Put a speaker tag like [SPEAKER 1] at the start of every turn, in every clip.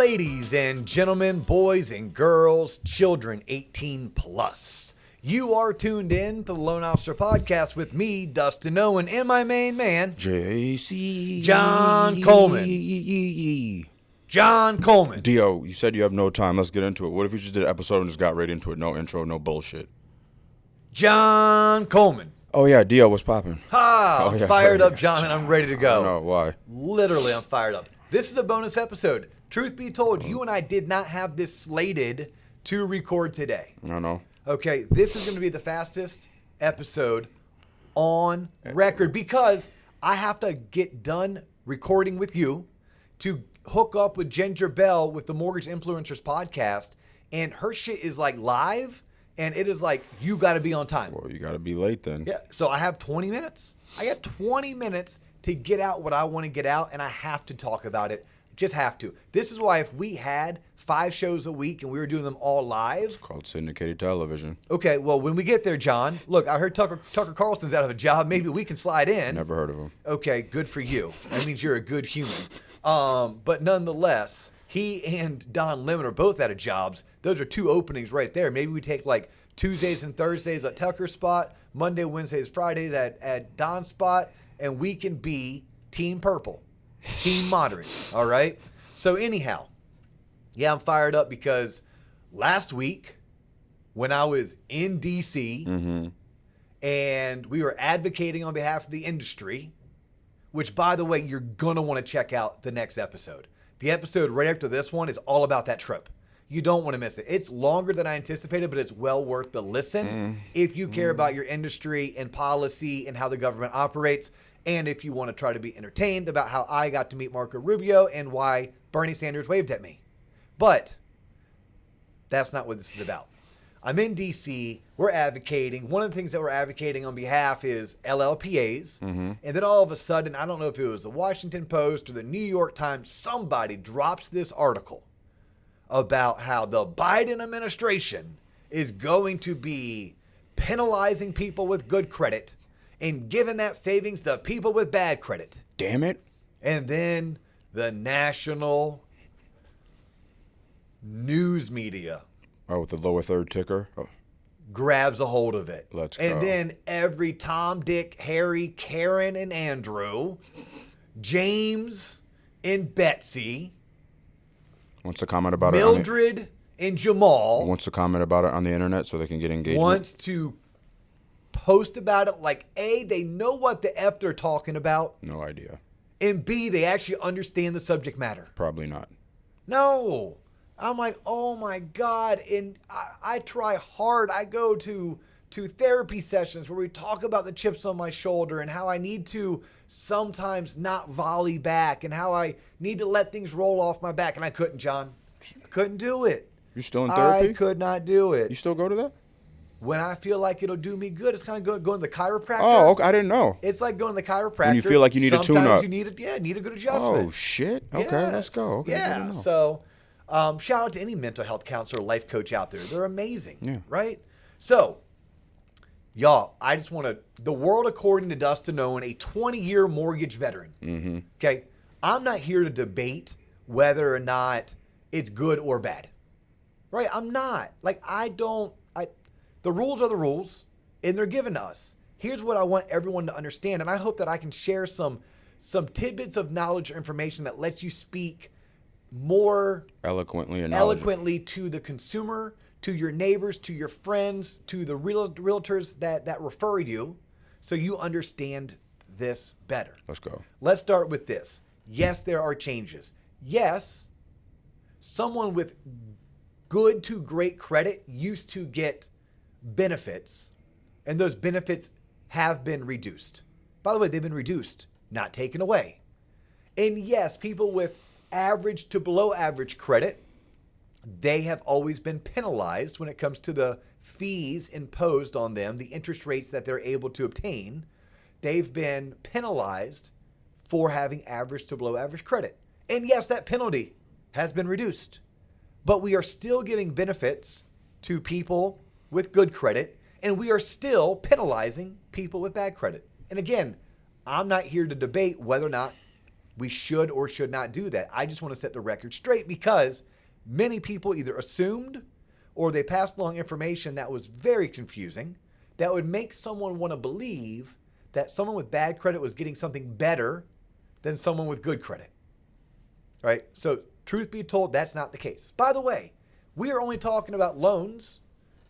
[SPEAKER 1] ladies and gentlemen, boys and girls, children 18 plus. You are tuned in to the Loan Officer Podcast with me, Dustin Owen, and my main man,
[SPEAKER 2] JC.
[SPEAKER 1] John Coleman. John Coleman.
[SPEAKER 2] Dio, you said you have no time. Let's get into it. What if we just did an episode and just got right into it? No intro, no bullshit.
[SPEAKER 1] John Coleman.
[SPEAKER 2] Oh, yeah, Dio, what's popping?
[SPEAKER 1] I'm fired up, John, and I'm ready to go.
[SPEAKER 2] I don't know why.
[SPEAKER 1] Literally, I'm fired up. This is a bonus episode. Truth be told, you and I did not have this slated to record today.
[SPEAKER 2] I know.
[SPEAKER 1] Okay, this is going to be the fastest episode on record because I have to get done recording with you to hook up with Ginger Bell with the Mortgage Influencers podcast, and her shit is like live, and it is like, you got to be on time.
[SPEAKER 2] Well, you got to be late then.
[SPEAKER 1] Yeah, so I have 20 minutes. I got 20 minutes to get out what I want to get out, and I have to talk about it. Just have to. This is why if we had 5 shows a week and we were doing them all live.
[SPEAKER 2] It's called syndicated television.
[SPEAKER 1] Okay, well, when we get there, John, look, I heard Tucker Carlson's out of a job. Maybe we can slide in.
[SPEAKER 2] Never heard of him.
[SPEAKER 1] Okay, good for you. That means you're a good human. But nonetheless, he and Don Lemon are both out of jobs. Those are 2 openings right there. Maybe we take like Tuesdays and Thursdays at Tucker's spot, Monday, Wednesdays, Fridays at Don's spot, and we can be Team Purple. Team Moderate, all right? So anyhow, yeah, I'm fired up because last week when I was in D.C. and we were advocating on behalf of the industry, which, by the way, you're going to want to check out the next episode. The episode right after this one is all about that trip. You don't want to miss it. It's longer than I anticipated, but it's well worth the listen if you care about your industry and policy and how the government operates. And if you want to try to be entertained about how I got to meet Marco Rubio and why Bernie Sanders waved at me. But that's not what this is about. I'm in D.C. We're advocating. One of the things that we're advocating on behalf is LLPAs. And then all of a sudden, I don't know if it was the Washington Post or the New York Times, somebody drops this article about how the Biden administration is going to be penalizing people with good credit and giving that savings to people with bad credit.
[SPEAKER 2] Damn it.
[SPEAKER 1] And then the national news media
[SPEAKER 2] with the lower third ticker? Oh.
[SPEAKER 1] grabs a hold of it.
[SPEAKER 2] Let's go.
[SPEAKER 1] And then every Tom, Dick, Harry, Karen, and Andrew, James and Betsy,
[SPEAKER 2] Wants to comment about
[SPEAKER 1] Mildred and Jamal,
[SPEAKER 2] wants to comment about it on the internet so they can get engagement.
[SPEAKER 1] wants to post about it like, A, they know what the F they're talking about,
[SPEAKER 2] No idea.
[SPEAKER 1] and B, they actually understand the subject matter.
[SPEAKER 2] Probably not.
[SPEAKER 1] No. I'm like, oh my God. And I try hard. I go to therapy sessions where we talk about the chips on my shoulder and how I need to sometimes not volley back and how I need to let things roll off my back. And I couldn't, John. I couldn't do it.
[SPEAKER 2] You still in therapy?
[SPEAKER 1] I could not do it.
[SPEAKER 2] You still go to that?
[SPEAKER 1] When I feel like it'll do me good, it's kind of going to the chiropractor.
[SPEAKER 2] Oh, okay. I didn't know.
[SPEAKER 1] It's like going to the chiropractor.
[SPEAKER 2] When you feel like you need a tune-up.
[SPEAKER 1] Sometimes you need a good adjustment.
[SPEAKER 2] Oh, shit. Okay,
[SPEAKER 1] Yes.
[SPEAKER 2] let's go. Okay,
[SPEAKER 1] yeah.
[SPEAKER 2] good to know.
[SPEAKER 1] So, shout out to any mental health counselor, life coach out there. They're amazing.
[SPEAKER 2] Yeah.
[SPEAKER 1] Right? So, y'all, I just want to, the world according to Dustin Owen, a 20-year mortgage veteran. Okay? I'm not here to debate whether or not it's good or bad. Right? I'm not. Like, the rules are the rules, and they're given to us. Here's what I want everyone to understand, and I hope that I can share some tidbits of knowledge or information that lets you speak more eloquently to the consumer, to your neighbors, to your friends, to the realtors that refer you, so you understand this better.
[SPEAKER 2] Let's go.
[SPEAKER 1] Let's start with this. Yes, there are changes. Yes, someone with good to great credit used to get benefits, and those benefits have been reduced. By the way, they've been reduced, not taken away. And yes, people with average to below average credit, they have always been penalized when it comes to the fees imposed on them, the interest rates that they're able to obtain. They've been penalized for having average to below average credit. And yes, that penalty has been reduced, but we are still giving benefits to people with good credit, and we are still penalizing people with bad credit. And again, I'm not here to debate whether or not we should or should not do that. I just want to set the record straight because many people either assumed or they passed along information that was very confusing that would make someone want to believe that someone with bad credit was getting something better than someone with good credit. Right? So truth be told, that's not the case. By the way, we are only talking about loans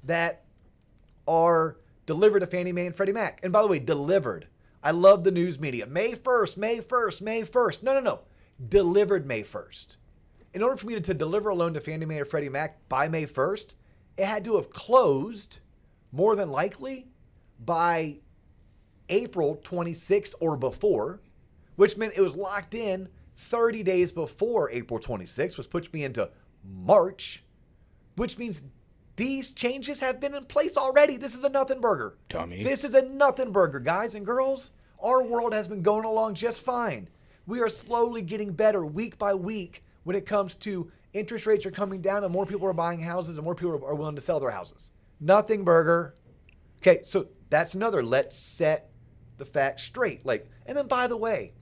[SPEAKER 1] that are delivered to Fannie Mae and Freddie Mac. And by the way, delivered. I love the news media. May 1st, May 1st, May 1st. No. Delivered May 1st. In order for me to deliver a loan to Fannie Mae or Freddie Mac by May 1st, it had to have closed more than likely by April 26th or before, which meant it was locked in 30 days before April 26th, which puts me into March, which means these changes have been in place already. This is a nothing burger.
[SPEAKER 2] Dummy.
[SPEAKER 1] This is a nothing burger, guys and girls. Our world has been going along just fine. We are slowly getting better week by week when it comes to interest rates are coming down and more people are buying houses and more people are willing to sell their houses. Nothing burger. Okay, so that's another. Let's set the facts straight. And then by the way,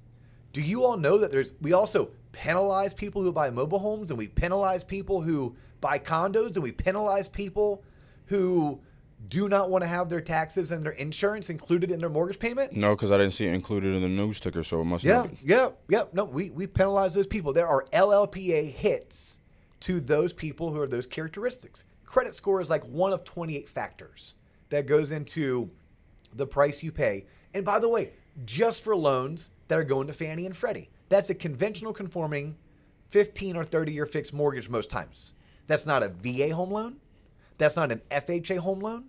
[SPEAKER 1] do you all know that we also penalize people who buy mobile homes and we penalize people who buy condos and we penalize people who do not want to have their taxes and their insurance included in their mortgage payment?
[SPEAKER 2] No, because I didn't see it included in the news ticker, so it must not be.
[SPEAKER 1] Yeah. No, we penalize those people. There are LLPA hits to those people who are those characteristics. Credit score is like one of 28 factors that goes into the price you pay. And by the way, just for loans that are going to Fannie and Freddie. That's a conventional conforming 15 or 30-year fixed mortgage most times. That's not a VA home loan. That's not an FHA home loan.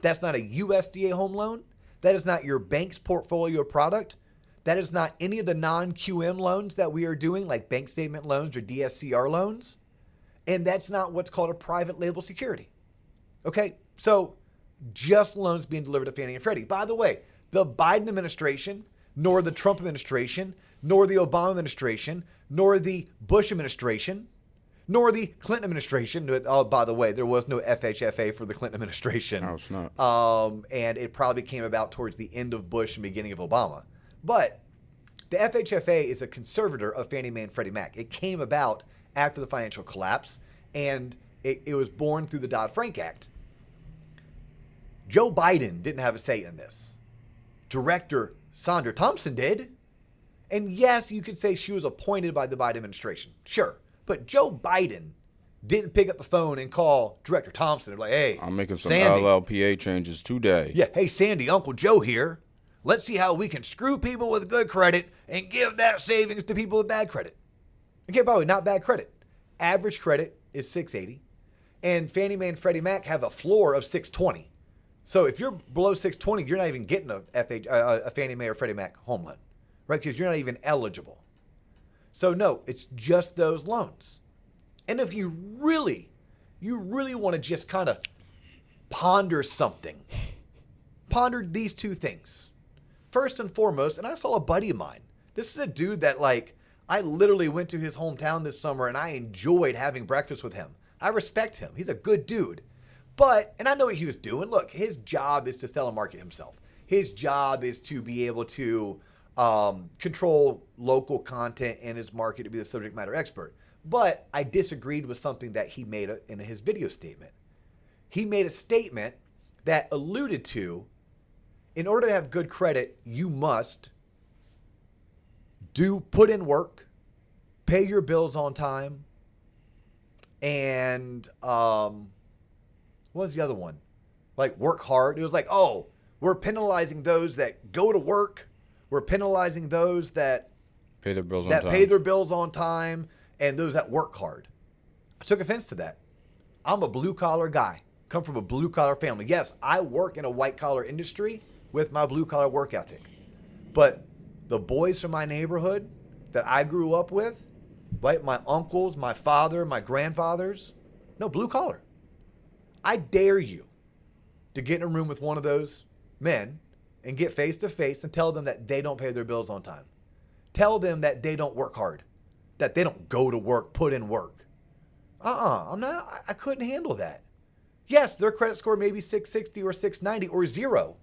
[SPEAKER 1] That's not a USDA home loan. That is not your bank's portfolio product. That is not any of the non-QM loans that we are doing, like bank statement loans or DSCR loans. And that's not what's called a private label security. Okay, so just loans being delivered to Fannie and Freddie. By the way, the Biden administration, nor the Trump administration, nor the Obama administration, nor the Bush administration, nor the Clinton administration. Oh, by the way, there was no FHFA for the Clinton administration.
[SPEAKER 2] No, it's not.
[SPEAKER 1] And it probably came about towards the end of Bush and beginning of Obama. But the FHFA is a conservator of Fannie Mae and Freddie Mac. It came about after the financial collapse, and it was born through the Dodd-Frank Act. Joe Biden didn't have a say in this. Director Sandra Thompson did. And yes, you could say she was appointed by the Biden administration. Sure. But Joe Biden didn't pick up the phone and call Director Thompson and be like, hey,
[SPEAKER 2] I'm making some
[SPEAKER 1] Sandy.
[SPEAKER 2] LLPA changes today.
[SPEAKER 1] Yeah, hey, Sandy, Uncle Joe here. Let's see how we can screw people with good credit and give that savings to people with bad credit. Okay, by the way, not bad credit. Average credit is 680. And Fannie Mae and Freddie Mac have a floor of 620. So if you're below 620, you're not even getting a Fannie Mae or Freddie Mac home loan, right? Because you're not even eligible. So no, it's just those loans. And if you really want to just kind of ponder something, ponder these two things. First and foremost, and I saw a buddy of mine. This is a dude that I literally went to his hometown this summer and I enjoyed having breakfast with him. I respect him. He's a good dude. And I know what he was doing. Look, his job is to sell and market himself. His job is to be able to control local content in his market, to be the subject matter expert. But I disagreed with something that he made in his video statement. He made a statement that alluded to, in order to have good credit, you must put in work, pay your bills on time, and what was the other one? Work hard. It was we're penalizing those that go to work. We're penalizing those that
[SPEAKER 2] pay their bills on time, and those that work hard. I took offense to that. I'm a blue collar guy, come from a blue collar family. Yes, I work in a white collar industry with my blue collar work ethic. But the boys from my neighborhood that I grew up with, right? My uncles, my father, my grandfathers, no, blue collar. I dare you to get in a room with one of those men and get face to face and tell them that they don't pay their bills on time. Tell them that they don't work hard, that they don't go to work, put in work. I couldn't handle that. Yes, their credit score may be 660 or 690 or zero,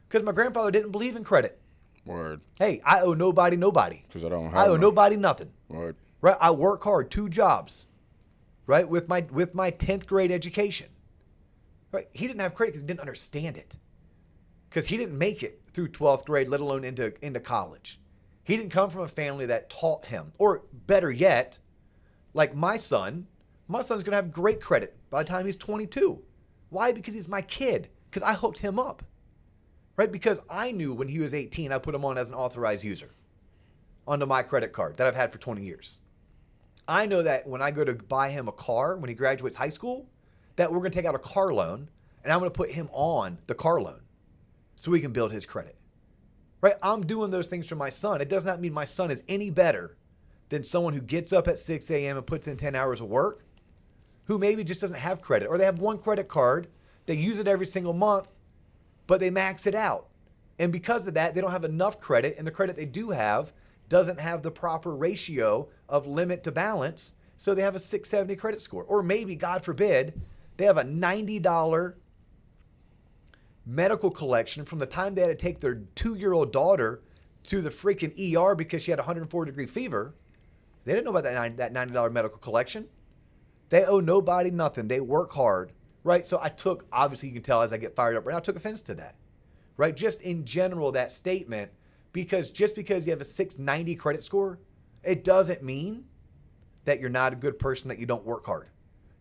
[SPEAKER 2] because my grandfather didn't believe in credit.
[SPEAKER 3] Word.
[SPEAKER 2] Hey, I owe nobody.
[SPEAKER 3] Because I don't have
[SPEAKER 2] I owe nobody nothing.
[SPEAKER 3] Word.
[SPEAKER 2] Right? I work hard, 2 jobs, right? With my 10th grade education. Right? He didn't have credit because he didn't understand it. Because he didn't make it through 12th grade, let alone into college. He didn't come from a family that taught him. Or better yet, like my son's going to have great credit by the time he's 22. Why? Because he's my kid. Because I hooked him up. Right? Because I knew when he was 18, I put him on as an authorized user onto my credit card that I've had for 20 years. I know that when I go to buy him a car when he graduates high school, that we're going to take out a car loan and I'm going to put him on the car loan so he can build his credit. Right? I'm doing those things for my son. It does not mean my son is any better than someone who gets up at 6 a.m. and puts in 10 hours of work, who maybe just doesn't have credit, or they have one credit card, they use it every single month, but they max it out. And because of that, they don't have enough credit, and the credit they do have doesn't have the proper ratio of limit to balance, so they have a 670 credit score. Or maybe, God forbid, they have a $90 medical collection from the time they had to take their 2-year-old daughter to the freaking ER because she had a 104-degree fever. They didn't know about that $90 medical collection. They owe nobody nothing. They work hard, right? So I took, obviously you can tell as I get fired up right now, I took offense to that, right? Just in general, that statement, because just because you have a 690 credit score, it doesn't mean that you're not a good person, that you don't work hard.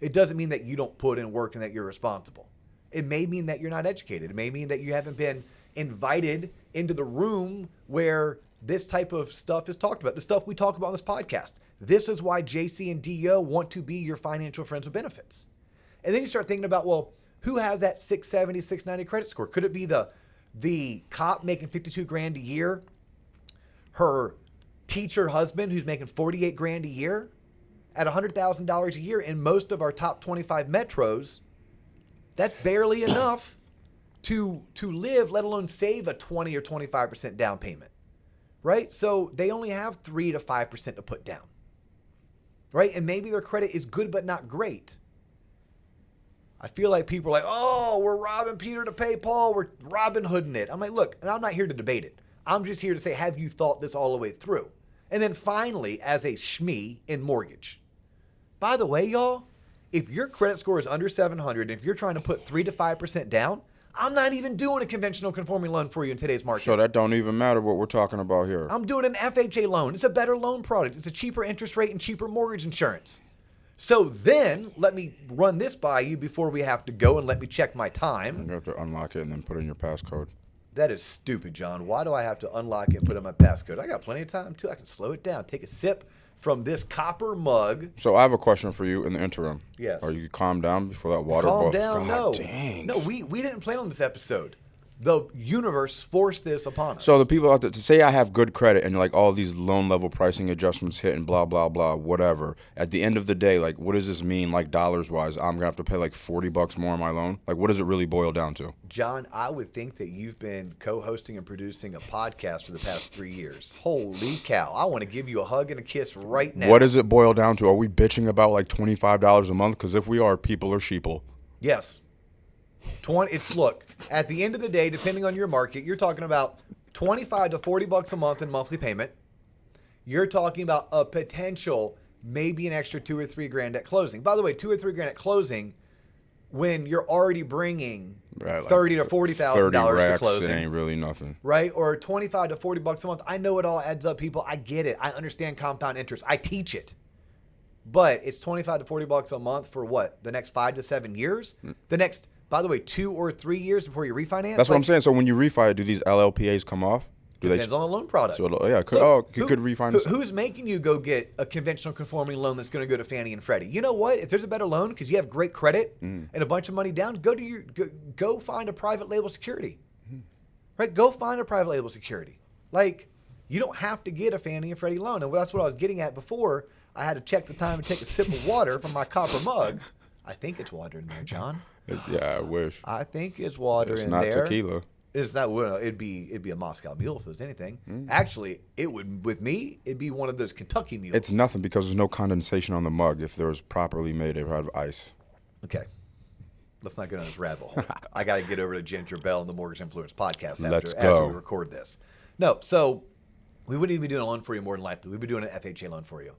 [SPEAKER 2] It doesn't mean that you don't put in work and that you're responsible. It may mean that you're not educated. It may mean that you haven't been invited into the room where this type of stuff is talked about, the stuff we talk about on this podcast. This is why JC and DO want to be your financial friends with benefits. And then you start thinking about, well, who has that 670, 690 credit score? Could it be the cop making 52 grand a year, her teacher husband who's making 48 grand a year at $100,000 a year in most of our top 25 metros? That's barely enough to live, let alone save a 20 or 25% down payment, right? So they only have 3 to 5% to put down, right? And maybe their credit is good but not great. I feel like people are like, oh, we're robbing Peter to pay Paul. We're Robin Hooding it. I'm like, look, and I'm not here to debate it. I'm just here to say, have you thought this all the way through? And then finally, as a SME in mortgage. By the way, y'all, if your credit score is under 700, if you're trying to put 3 to 5% down, I'm not even doing a conventional conforming loan for you in today's market.
[SPEAKER 3] So that don't even matter what we're talking about here.
[SPEAKER 2] I'm doing an FHA loan. It's a better loan product. It's a cheaper interest rate and cheaper mortgage insurance. So then let me run this by you before we have to go, and let me check my time.
[SPEAKER 3] You have to unlock it and then put in your passcode.
[SPEAKER 2] That is stupid, John. Why do I have to unlock it and put in my passcode? I got plenty of time, too. I can slow it down. Take a sip from this copper mug.
[SPEAKER 3] So I have a question for you in the interim.
[SPEAKER 2] Yes.
[SPEAKER 3] Are you calm down before that water
[SPEAKER 2] Calm
[SPEAKER 3] boils?
[SPEAKER 2] down,
[SPEAKER 3] God
[SPEAKER 2] no.
[SPEAKER 3] dang.
[SPEAKER 2] No, we didn't plan on this episode. The universe forced this upon us.
[SPEAKER 3] So the people out there, to say I have good credit and like all these loan level pricing adjustments hit and blah, blah, blah, whatever. At the end of the day, like what does this mean like dollars wise? I'm going to have to pay like $40 more on my loan? Like what does it really boil down to?
[SPEAKER 2] John, I would think that you've been co-hosting and producing a podcast for the past 3 years. Holy cow. I want to give you a hug and a kiss right now.
[SPEAKER 3] What does it boil down to? Are we bitching about like $25 a month? Because if we are, people are sheeple.
[SPEAKER 2] Yes. Look, at the end of the day, depending on your market, you're talking about $25 to $40 a month in monthly payment. You're talking about a potential, maybe an extra 2 or 3 grand at closing. By the way, 2 or 3 grand at closing, when you're already bringing
[SPEAKER 3] Right, like
[SPEAKER 2] $30,000 to $40,000 to closing,
[SPEAKER 3] it ain't really nothing.
[SPEAKER 2] right? Or $25 to $40 a month. I know it all adds up, people. I get it. I understand compound interest. I teach it. But it's $25 to $40 a month for what? The next 5 to 7 years? The next, by the way, 2 or 3 years before you refinance?
[SPEAKER 3] That's what I'm saying. So when you refi, do these LLPAs come off?
[SPEAKER 2] Depends on the loan product.
[SPEAKER 3] So, yeah, could refinance.
[SPEAKER 2] Who's making you go get a conventional conforming loan that's going to go to Fannie and Freddie? You know what? If there's a better loan because you have great credit and a bunch of money down, go find a private label security. Right? Go find a private label security. Like, you don't have to get a Fannie and Freddie loan. And that's what I was getting at before. I had to check the time and take a sip of water from my copper mug. I think it's water in there, John.
[SPEAKER 3] Yeah, I wish.
[SPEAKER 2] I think it's water in there.
[SPEAKER 3] It's not tequila.
[SPEAKER 2] It's not. Well, it'd be a Moscow Mule if it was anything. Actually, it'd be one of those Kentucky mules.
[SPEAKER 3] It's nothing because there's no condensation on the mug. If there was properly made out of ice.
[SPEAKER 2] Okay. Let's not go down this rabbit hole. I got to get over to Ginger Bell and the Mortgage Influence podcast after we record this. No, so we wouldn't even be doing a loan for you more than likely. We'd be doing an FHA loan for you.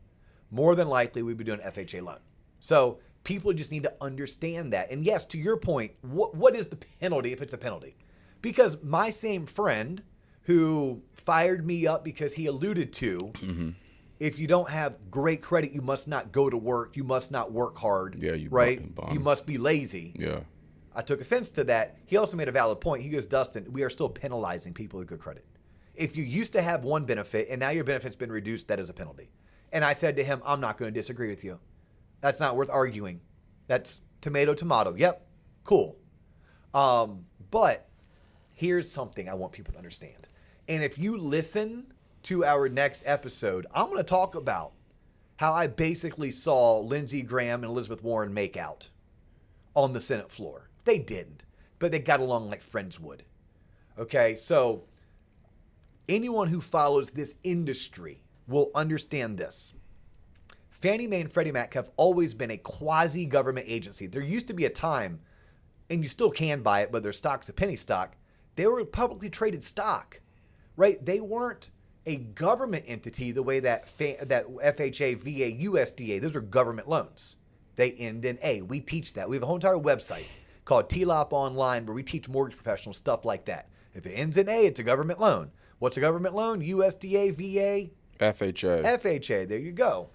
[SPEAKER 2] More than likely, we'd be doing an FHA loan. So people just need to understand that. And yes, to your point, what is the penalty if it's a penalty? Because my same friend who fired me up because he alluded to, if you don't have great credit, you must not go to work. You must not work hard.
[SPEAKER 3] Yeah,
[SPEAKER 2] right? You must be lazy.
[SPEAKER 3] Yeah.
[SPEAKER 2] I took offense to that. He also made a valid point. He goes, Dustin, we are still penalizing people with good credit. If you used to have one benefit and now your benefit's been reduced, that is a penalty. And I said to him, I'm not going to disagree with you. That's not worth arguing. That's tomato, tomato. Yep, cool. But here's something I want people to understand. And if you listen to our next episode, I'm going to talk about how I basically saw Lindsey Graham and Elizabeth Warren make out on the Senate floor. They didn't, but they got along like friends would. Okay, so anyone who follows this industry will understand this. Fannie Mae and Freddie Mac have always been a quasi-government agency. There used to be a time, and you still can buy it, but their stock's a penny stock. They were a publicly traded stock, right? They weren't a government entity the way that FHA, VA, USDA, those are government loans. They end in A. We teach that. We have a whole entire website called TLOP Online where we teach mortgage professionals stuff like that. If it ends in A, it's a government loan. What's a government loan? USDA, VA?
[SPEAKER 3] FHA.
[SPEAKER 2] FHA, there you go.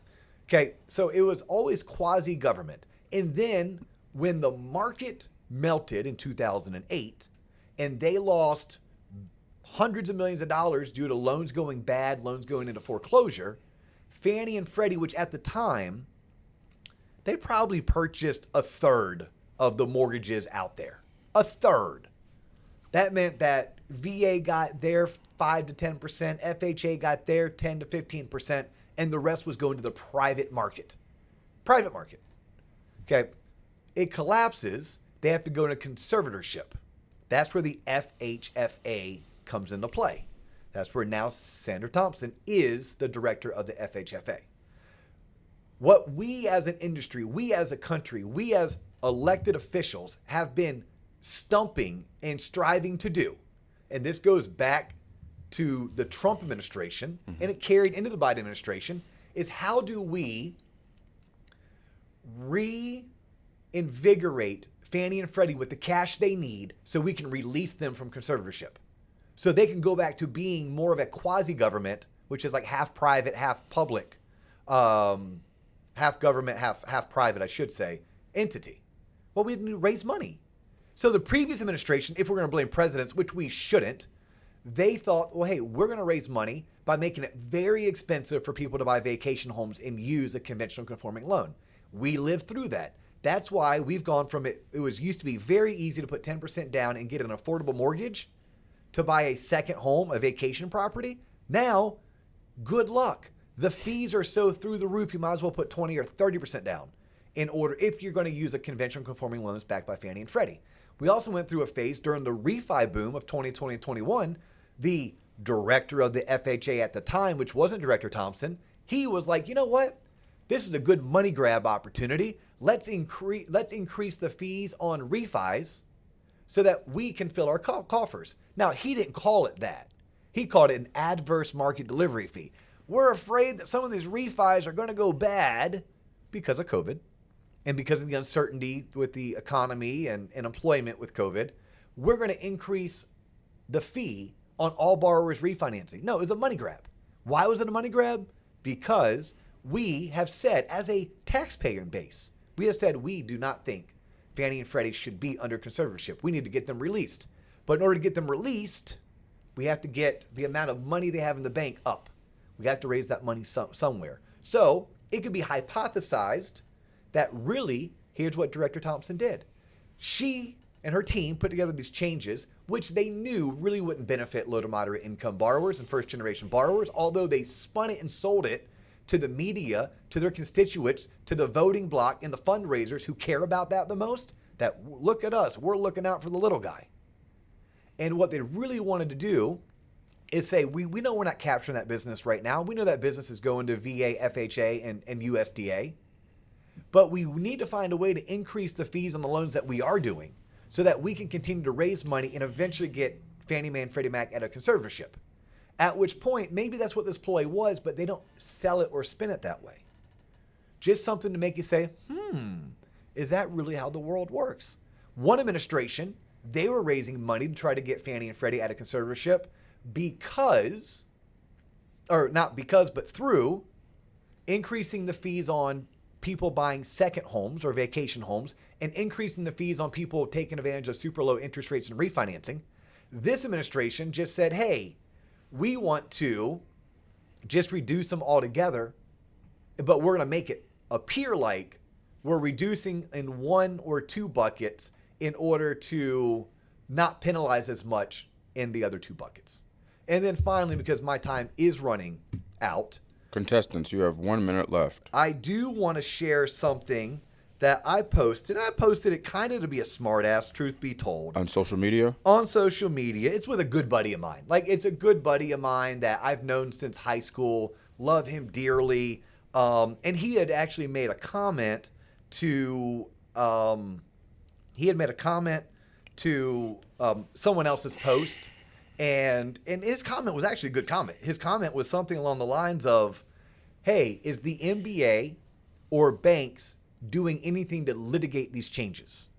[SPEAKER 2] Okay, so it was always quasi-government. And then when the market melted in 2008 and they lost hundreds of millions of dollars due to loans going bad, loans going into foreclosure, Fannie and Freddie, which at the time, they probably purchased a third of the mortgages out there. A third. That meant that VA got their 5 to 10%, FHA got their 10 to 15%, and the rest was going to the private market. Private market. Okay. It collapses. They have to go into conservatorship. That's where the FHFA comes into play. That's where now Sandra Thompson is the director of the FHFA. What we as an industry, we as a country, we as elected officials have been stumping and striving to do, and this goes back to the Trump administration, and it carried into the Biden administration, is how do we reinvigorate Fannie and Freddie with the cash they need so we can release them from conservatorship, so they can go back to being more of a quasi-government, which is like half private, half public, half government, half private, I should say, entity. Well, we need to raise money. So the previous administration, if we're going to blame presidents, which we shouldn't, they thought, well, hey, we're going to raise money by making it very expensive for people to buy vacation homes and use a conventional conforming loan. We lived through that. That's why we've gone from it was used to be very easy to put 10% down and get an affordable mortgage to buy a second home, a vacation property. Now, good luck. The fees are so through the roof, you might as well put 20 or 30% down in order if you're going to use a conventional conforming loan that's backed by Fannie and Freddie. We also went through a phase during the refi boom of 2020 and 21. The director of the FHA at the time, which wasn't Director Thompson, he was like, you know what? This is a good money grab opportunity. Let's increase the fees on refis so that we can fill our coffers. Now, he didn't call it that. He called it an adverse market delivery fee. We're afraid that some of these refis are going to go bad because of COVID and because of the uncertainty with the economy and employment with COVID. We're going to increase the fee on all borrowers refinancing. No, it was a money grab. Why was it a money grab? Because we have said, as a taxpayer base, we have said we do not think Fannie and Freddie should be under conservatorship. We need to get them released. But in order to get them released, we have to get the amount of money they have in the bank up. We have to raise that money somewhere. So it could be hypothesized that really, here's what Director Thompson did. She and her team put together these changes, which they knew really wouldn't benefit low to moderate income borrowers and first generation borrowers, although they spun it and sold it to the media, to their constituents, to the voting bloc and the fundraisers who care about that the most, that look at us, we're looking out for the little guy. And what they really wanted to do is say, we know we're not capturing that business right now. We know that business is going to VA, FHA, and USDA. But we need to find a way to increase the fees on the loans that we are doing so that we can continue to raise money and eventually get Fannie Mae and Freddie Mac out of conservatorship. At which point, maybe that's what this ploy was, but they don't sell it or spin it that way. Just something to make you say, is that really how the world works? One administration, they were raising money to try to get Fannie and Freddie out of conservatorship because, or not because, but through increasing the fees on people buying second homes or vacation homes and increasing the fees on people taking advantage of super low interest rates and refinancing. This administration just said, hey, we want to just reduce them altogether, but we're going to make it appear like we're reducing in one or two buckets in order to not penalize as much in the other two buckets. And then finally, because my time is running out,
[SPEAKER 3] contestants, you have 1 minute left.
[SPEAKER 2] I do want to share something that I posted. I posted it kind of to be a smartass, truth be told.
[SPEAKER 3] On social media?
[SPEAKER 2] On social media. It's with a good buddy of mine. Like, it's a good buddy of mine that I've known since high school. Love him dearly. And he had actually made a comment to someone else's post. And his comment was actually a good comment. His comment was something along the lines of, hey, is the NBA or banks doing anything to litigate these changes?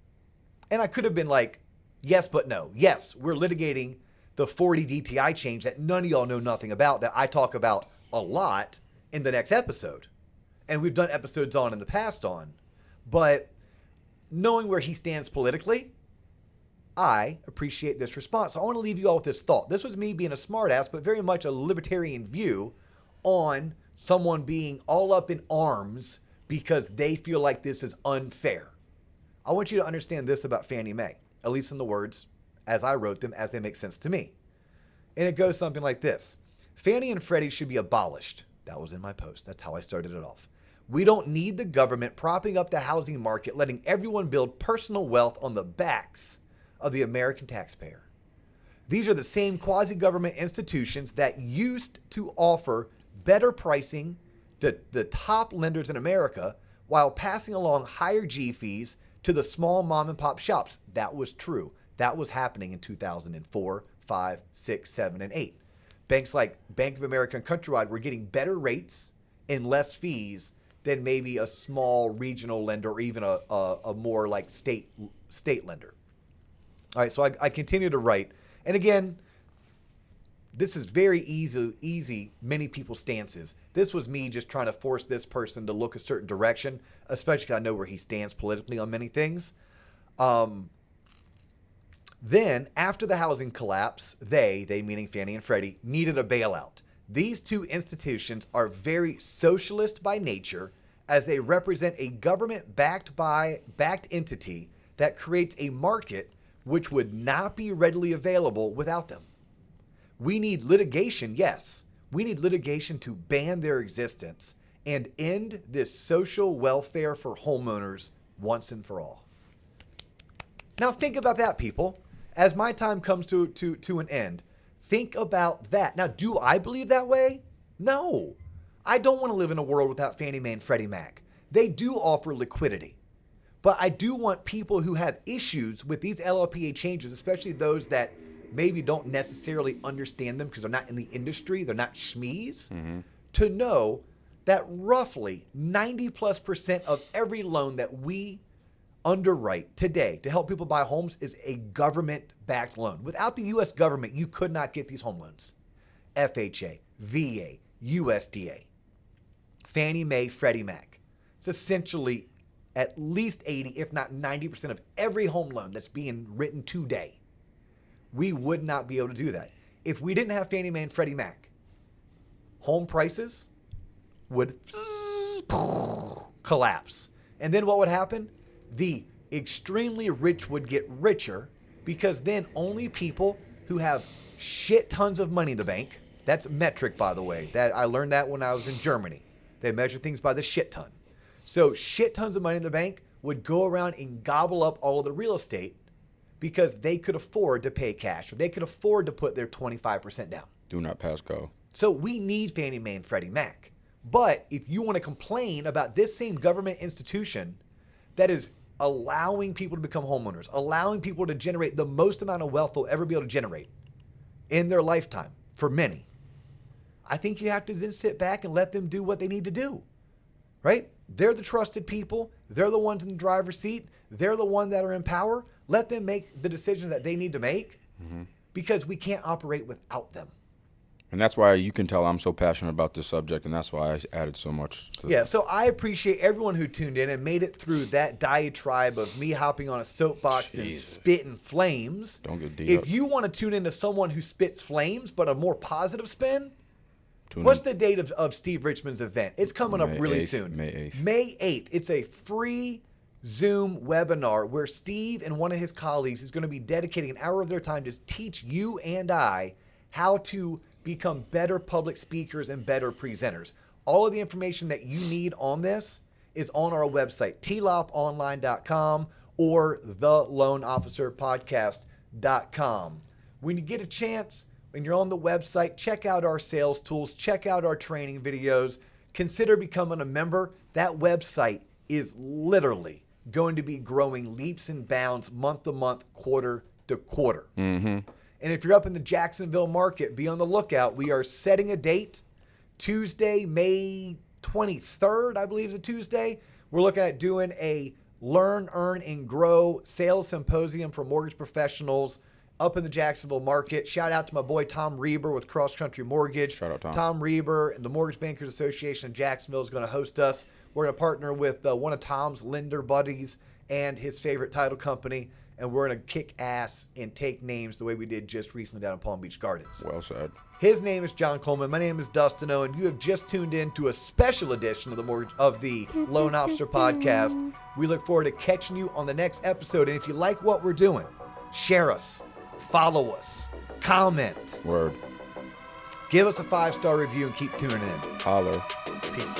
[SPEAKER 2] And I could have been like, yes, but no. Yes, we're litigating the 40 DTI change that none of y'all know nothing about, that I talk about a lot in the next episode. And we've done episodes on in the past on. But knowing where he stands politically, I appreciate this response. So I want to leave you all with this thought. This was me being a smartass, but very much a libertarian view on someone being all up in arms because they feel like this is unfair. I want you to understand this about Fannie Mae, at least in the words as I wrote them, as they make sense to me. And it goes something like this. Fannie and Freddie should be abolished. That was in my post. That's how I started it off. We don't need the government propping up the housing market, letting everyone build personal wealth on the backs of the American taxpayer. These are the same quasi-government institutions that used to offer better pricing to the top lenders in America while passing along higher G fees to the small mom and pop shops. That was true. That was happening in 2004, 5, 6, 7, and 8. Banks like Bank of America and Countrywide were getting better rates and less fees than maybe a small regional lender or even a more like state lender. All right, so I continue to write. And again, this is very easy, many people's stances. This was me just trying to force this person to look a certain direction, especially because I know where he stands politically on many things. Then, after the housing collapse, they meaning Fannie and Freddie, needed a bailout. These two institutions are very socialist by nature, as they represent a government-backed entity that creates a market which would not be readily available without them. We need litigation, yes. We need litigation to ban their existence and end this social welfare for homeowners once and for all. Now think about that, people. As my time comes to an end, think about that. Now, do I believe that way? No. I don't want to live in a world without Fannie Mae and Freddie Mac. They do offer liquidity. But I do want people who have issues with these LLPA changes, especially those that maybe don't necessarily understand them because they're not in the industry, they're not schmees, to know that roughly 90+% of every loan that we underwrite today to help people buy homes is a government-backed loan. Without the U.S. government, you could not get these home loans. FHA, VA, USDA, Fannie Mae, Freddie Mac. It's essentially at least 80, if not 90% of every home loan that's being written today. We would not be able to do that. If we didn't have Fannie Mae and Freddie Mac, home prices would collapse. And then what would happen? The extremely rich would get richer because then only people who have shit tons of money in the bank, that's metric, by the way. That I learned that when I was in Germany. They measure things by the shit ton. So shit tons of money in the bank would go around and gobble up all of the real estate because they could afford to pay cash or they could afford to put their 25% down.
[SPEAKER 3] Do not pass go.
[SPEAKER 2] So we need Fannie Mae and Freddie Mac. But if you want to complain about this same government institution that is allowing people to become homeowners, allowing people to generate the most amount of wealth they'll ever be able to generate in their lifetime, for many, I think you have to then sit back and let them do what they need to do, right? They're the trusted people. They're the ones in the driver's seat. They're the ones that are in power. Let them make the decisions that they need to make because we can't operate without them.
[SPEAKER 3] And that's why you can tell I'm so passionate about this subject, and that's why I added so much to
[SPEAKER 2] Yeah, so I appreciate everyone who tuned in and made it through that diatribe of me hopping on a soapbox and spitting flames.
[SPEAKER 3] Don't get deep.
[SPEAKER 2] If you want to tune into someone who spits flames but a more positive spin,
[SPEAKER 3] Tune
[SPEAKER 2] what's
[SPEAKER 3] in.
[SPEAKER 2] the date of Steve Richmond's event? It's coming up
[SPEAKER 3] May
[SPEAKER 2] really
[SPEAKER 3] 8th,
[SPEAKER 2] soon.
[SPEAKER 3] May 8th.
[SPEAKER 2] May 8th. It's a free Zoom webinar where Steve and one of his colleagues is going to be dedicating an hour of their time to teach you and I how to become better public speakers and better presenters. All of the information that you need on this is on our website, tloponline.com or theloanofficerpodcast.com. When you get a chance, when you're on the website, check out our sales tools, check out our training videos, consider becoming a member. That website is literally going to be growing leaps and bounds month to month, quarter to quarter. And if you're up in the Jacksonville market, be on the lookout. We are setting a date, Tuesday, May 23rd, I believe is a Tuesday. We're looking at doing a Learn, Earn, and Grow sales symposium for mortgage professionals up in the Jacksonville market. Shout out to my boy Tom Reber with Cross Country Mortgage.
[SPEAKER 3] Shout out, Tom.
[SPEAKER 2] Tom Reber and the Mortgage Bankers Association of Jacksonville is going to host us. We're going to partner with one of Tom's lender buddies and his favorite title company, and we're going to kick ass and take names the way we did just recently down in Palm Beach Gardens.
[SPEAKER 3] Well said.
[SPEAKER 2] His name is John Coleman. My name is Dustin Owen. You have just tuned in to a special edition of the Loan Officer Podcast. We look forward to catching you on the next episode. And if you like what we're doing, share us, follow us, comment,
[SPEAKER 3] Word.
[SPEAKER 2] give us a 5-star review, and keep tuning in.
[SPEAKER 3] Holler.
[SPEAKER 2] Peace.